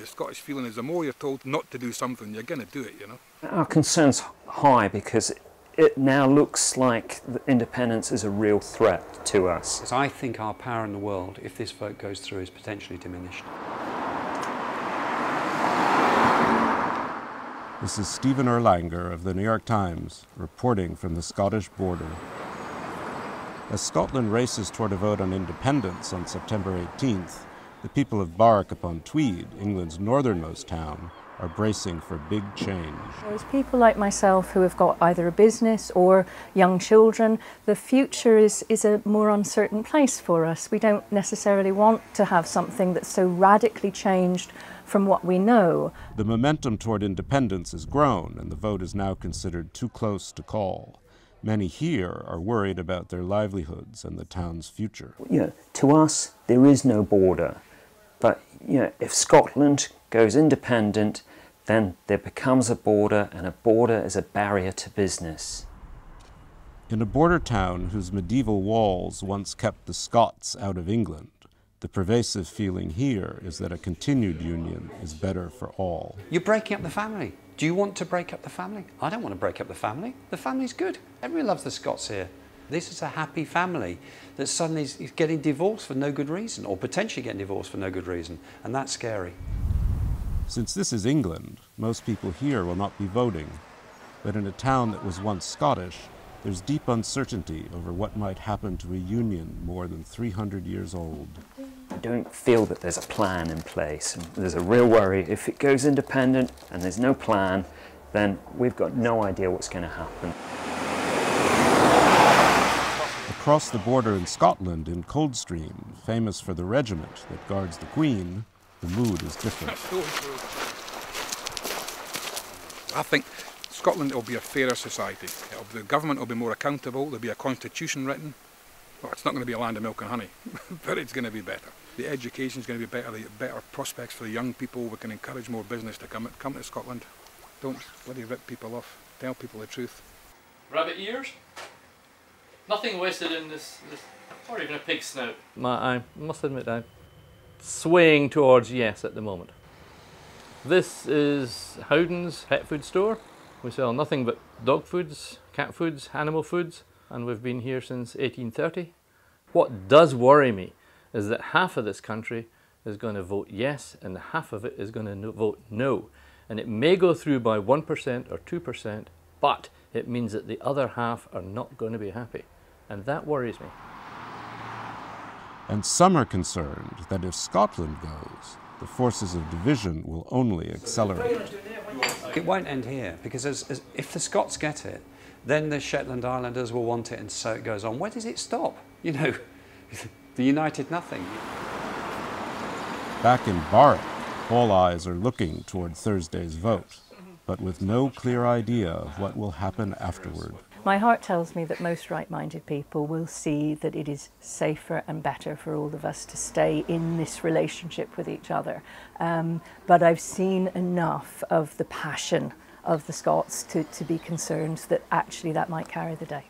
The Scottish feeling is the more you're told not to do something, you're going to do it, you know. Our concern's high because it now looks like independence is a real threat to us. I think our power in the world, if this vote goes through, is potentially diminished. This is Stephen Erlanger of the New York Times, reporting from the Scottish border. As Scotland races toward a vote on independence on September 18th, the people of Barrack-upon-Tweed, England's northernmost town, are bracing for big change. There's people like myself who have got either a business or young children. The future is a more uncertain place for us. We don't necessarily want to have something that's so radically changed from what we know. The momentum toward independence has grown, and the vote is now considered too close to call. Many here are worried about their livelihoods and the town's future. To us, there is no border. But if Scotland goes independent, then there becomes a border, and a border is a barrier to business. In a border town whose medieval walls once kept the Scots out of England, the pervasive feeling here is that a continued union is better for all. You're breaking up the family. Do you want to break up the family? I don't want to break up the family. The family's good. Everyone loves the Scots here. This is a happy family that suddenly is getting divorced for no good reason, or potentially getting divorced for no good reason, and that's scary. Since this is England, most people here will not be voting. But in a town that was once Scottish, there's deep uncertainty over what might happen to a union more than 300 years old. I don't feel that there's a plan in place. And there's a real worry. If it goes independent and there's no plan, then we've got no idea what's going to happen. Across the border in Scotland, in Coldstream, famous for the regiment that guards the Queen, the mood is different. I think Scotland will be a fairer society. The government will be more accountable, there'll be a constitution written. Well, it's not going to be a land of milk and honey, but it's going to be better. The education's going to be better, the better prospects for the young people. We can encourage more business to come to Scotland. Don't bloody rip people off, tell people the truth. Rabbit ears? Nothing wasted in this or even a pig snout. I must admit I'm swaying towards yes at the moment. This is Howden's pet food store. We sell nothing but dog foods, cat foods, animal foods, and we've been here since 1830. What does worry me is that half of this country is going to vote yes and half of it is going to vote no. And it may go through by 1% or 2%, but it means that the other half are not going to be happy. And that worries me. And some are concerned that if Scotland goes, the forces of division will only accelerate. It won't end here, because if the Scots get it, then the Shetland Islanders will want it, and so it goes on. Where does it stop? The united nothing. Back in Barrack, all eyes are looking toward Thursday's vote, but with no clear idea of what will happen afterward. My heart tells me that most right-minded people will see that it is safer and better for all of us to stay in this relationship with each other. But I've seen enough of the passion of the Scots to be concerned that actually that might carry the day.